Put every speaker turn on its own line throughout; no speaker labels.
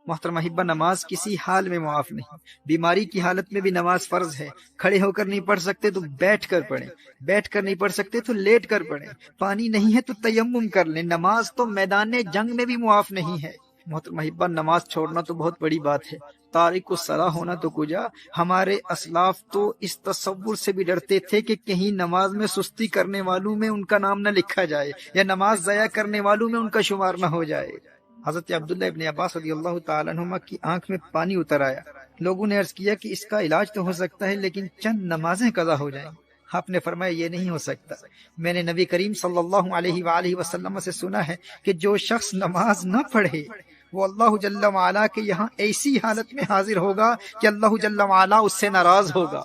محترم احبہ، نماز کسی حال میں معاف نہیں۔ بیماری کی حالت میں بھی نماز فرض ہے۔ کھڑے ہو کر نہیں پڑھ سکتے تو بیٹھ کر پڑھیں، بیٹھ کر نہیں پڑھ سکتے تو لیٹ کر پڑھیں، پانی نہیں ہے تو تیمم کر لیں۔ نماز تو میدان جنگ میں بھی معاف نہیں ہے۔ محترم احبہ، نماز چھوڑنا تو بہت بڑی بات ہے، تارک الصلاۃ ہونا تو کجا۔ ہمارے اسلاف تو اس تصور سے بھی ڈرتے تھے کہ کہیں نماز میں سستی کرنے والوں میں ان کا نام نہ لکھا جائے، یا نماز ضائع کرنے والوں میں ان کا شمار نہ ہو جائے۔ حضرت عبداللہ ابن عباس رضی اللہ تعالیٰ عنہما کی آنکھ میں پانی اتر آیا۔ لوگوں نے عرض کیا کہ اس کا علاج تو ہو سکتا ہے لیکن چند نمازیں قضا ہو جائیں۔ آپ نے فرمایا یہ نہیں ہو سکتا۔ میں نے نبی کریم صلی اللہ علیہ وآلہ وسلم سے سنا ہے کہ جو شخص نماز نہ پڑھے وہ اللہ جل وعلا کے یہاں ایسی حالت میں حاضر ہوگا کہ اللہ جل وعلا اس سے ناراض ہوگا۔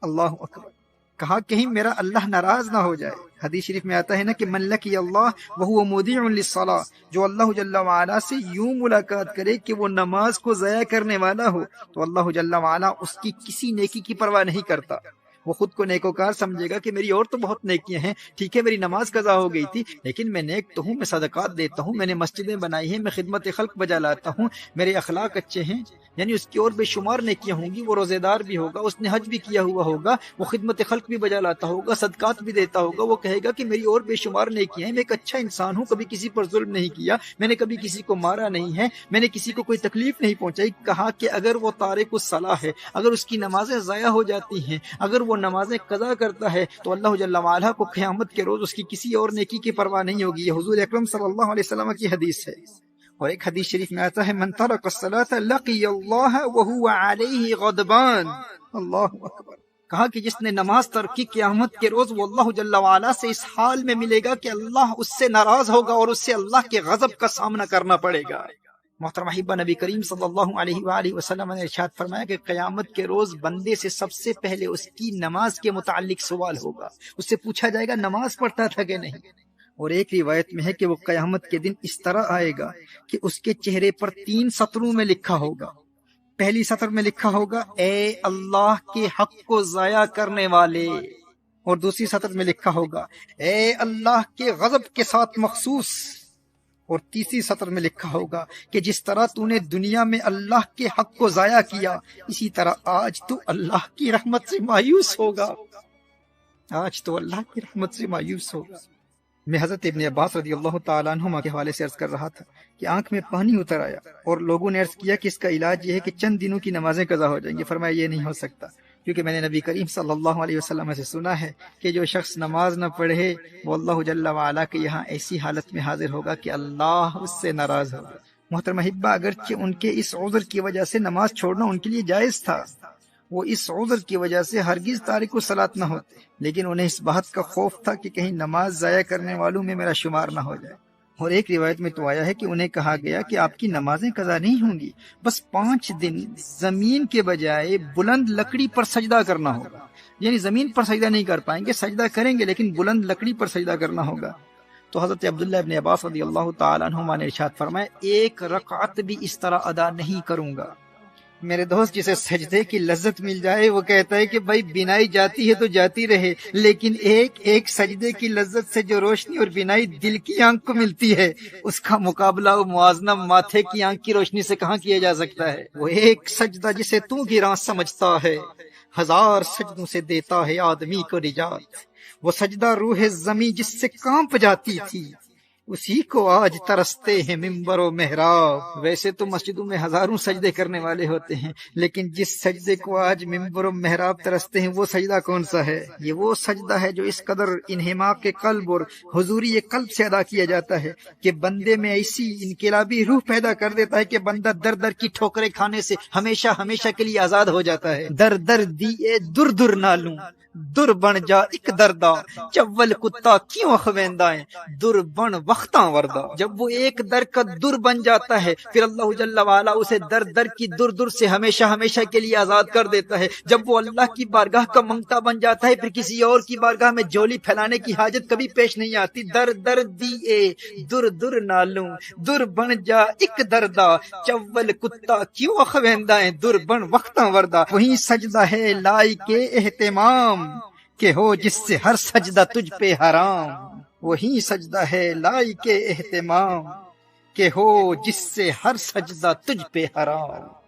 اللہ اکبر! کہا کہیں میرا اللہ ناراض نہ ہو جائے۔ حدیث شریف میں آتا ہے نا کہ من لقی اللہ وہو مودع للصلاۃ، جو اللہ جل وعلا سے یوں ملاقات کرے کہ وہ نماز کو ضائع کرنے والا ہو تو اللہ جل وعلا اس کی کسی نیکی کی پرواہ نہیں کرتا۔ وہ خود کو نیکوکار سمجھے گا کہ میری اور تو بہت نیکیاں ہیں، ٹھیک ہے میری نماز قضا ہو گئی تھی لیکن میں نیک تو ہوں، میں صدقات دیتا ہوں، میں نے مسجدیں بنائی ہیں، میں خدمت خلق بجا لاتا ہوں، میرے اخلاق اچھے ہیں، یعنی اس کی اور بے شمار نیکیاں ہوں گی۔ وہ روزے دار بھی ہوگا، اس نے حج بھی کیا ہوا ہوگا، وہ خدمت خلق بھی بجا لاتا ہوگا، صدقات بھی دیتا ہوگا۔ وہ کہے گا کہ میری اور بے شمار نیکیاں ہیں، میں ایک اچھا انسان ہوں، کبھی کسی پر ظلم نہیں کیا، میں نے کبھی کسی کو مارا نہیں ہے، میں نے کسی کو کوئی تکلیف نہیں پہنچائی۔ کہا کہ اگر وہ تارک الصلاۃ ہے، اگر اس کی نمازیں ضائع ہو جاتی ہیں، اگر وہ نمازیں قضا کرتا ہے تو اللہ جل وعلا کو قیامت کے روز اس کی کسی اور نیکی کی پرواہ نہیں ہوگی۔ یہ حضور اکرم صلی اللہ علیہ وسلم کی حدیث ہے۔ اور ایک حدیث شریف میں آتا ہے من ترک الصلاۃ لقی اللہ وہو علیہ غضبان۔ اللہ اکبر! کہا کہ جس نے نماز ترک کی قیامت کے روز وہ اللہ جل وعلا سے اس حال میں ملے گا کہ اللہ اس سے ناراض ہوگا اور اس سے اللہ کے غضب کا سامنا کرنا پڑے گا۔ محترم احبہ، نبی کریم صلی اللہ علیہ وآلہ وسلم نے ارشاد فرمایا کہ قیامت کے روز بندے سے سب سے پہلے اس کی نماز کے متعلق سوال ہوگا۔ اس سے پوچھا جائے گا نماز پڑھتا تھا کہ نہیں۔ اور ایک روایت میں ہے کہ وہ قیامت کے دن اس طرح آئے گا کہ اس کے چہرے پر 3 سطروں میں لکھا ہوگا۔ پہلی سطر میں لکھا ہوگا اے اللہ کے حق کو ضائع کرنے والے، اور دوسری سطر میں لکھا ہوگا اے اللہ کے غضب کے ساتھ مخصوص، اور تیسری سطر میں لکھا ہوگا کہ جس طرح تو نے دنیا میں اللہ کے حق کو ضائع کیا اسی طرح آج تو اللہ کی رحمت سے مایوس ہوگا، آج تو اللہ کی رحمت سے مایوس ہوگا۔ میں حضرت ابن عباس رضی اللہ تعالیٰ عنہما کے حوالے سے عرض کر رہا تھا کہ آنکھ میں پانی اتر آیا اور لوگوں نے عرض کیا کہ اس کا علاج یہ ہے کہ چند دنوں کی نمازیں قضا ہو جائیں گی۔ فرمایا یہ نہیں ہو سکتا، کیونکہ میں نے نبی کریم صلی اللہ علیہ وسلم سے سنا ہے کہ جو شخص نماز نہ پڑھے وہ اللہ جل وعلا کے یہاں ایسی حالت میں حاضر ہوگا کہ اللہ اس سے ناراض ہوگا۔ محترم احبہ، اگرچہ ان کے اس عذر کی وجہ سے نماز چھوڑنا ان کے لیے جائز تھا، وہ اس عذر کی وجہ سے ہرگز تارک الصلاۃ نہ ہوتے، لیکن انہیں اس بات کا خوف تھا کہ کہیں نماز ضائع کرنے والوں میں میرا شمار نہ ہو جائے۔ اور ایک روایت میں تو آیا ہے کہ انہیں کہا گیا کہ آپ کی نمازیں قضا نہیں ہوں گی، بس 5 دن زمین کے بجائے بلند لکڑی پر سجدہ کرنا ہوگا، یعنی زمین پر سجدہ نہیں کر پائیں گے، سجدہ کریں گے لیکن بلند لکڑی پر سجدہ کرنا ہوگا۔ تو حضرت عبداللہ ابن عباس رضی اللہ تعالیٰ عنہما نے ارشاد فرمایا 1 رکعت بھی اس طرح ادا نہیں کروں گا۔ میرے دوست، جسے سجدے کی لذت مل جائے وہ کہتا ہے کہ بھائی بینائی جاتی ہے تو جاتی رہے، لیکن ایک سجدے کی لذت سے جو روشنی اور بینائی دل کی آنکھ کو ملتی ہے اس کا مقابلہ و موازنہ ماتھے کی آنکھ کی روشنی سے کہاں کیا جا سکتا ہے۔ وہ ایک سجدہ جسے تو گراں سمجھتا ہے 1000 سجدوں سے دیتا ہے آدمی کو نجات، وہ سجدہ روح زمیں جس سے کانپ جاتی تھی اسی کو آج ترستے ہیں ممبر و محراب۔ ویسے تو مسجدوں میں ہزاروں سجدے کرنے والے ہوتے ہیں، لیکن جس سجدے کو آج ممبر و محراب ترستے ہیں وہ سجدہ کون سا ہے؟ یہ وہ سجدہ ہے جو اس قدر انہماک قلب اور حضوری قلب سے ادا کیا جاتا ہے کہ بندے میں ایسی انقلابی روح پیدا کر دیتا ہے کہ بندہ در در کی ٹھوکریں کھانے سے ہمیشہ ہمیشہ کے لیے آزاد ہو جاتا ہے۔ در در دیے در در نالوں در بن جا ایک دردا، چول کتا کیوں اخویندائیں در بن وقتاں وردا۔ جب وہ ایک در کا در بن جاتا ہے پھر اللہ جل وعلا اسے در در کی در در سے ہمیشہ ہمیشہ کے لیے آزاد کر دیتا ہے۔ جب وہ اللہ کی بارگاہ کا منگتا بن جاتا ہے پھر کسی اور کی بارگاہ میں جولی پھیلانے کی حاجت کبھی پیش نہیں آتی۔ در در دیے در در نالوں در بن جا ایک دردا، چول کتا کیوں اخویندائیں در بن وقتاں وردا۔ وہی سجدہ ہے لائق اہتمام کہ ہو جس سے ہر سجدہ تجھ پہ حرام، وہی سجدہ ہے لائق اہتمام کہ ہو جس سے ہر سجدہ تجھ پہ حرام۔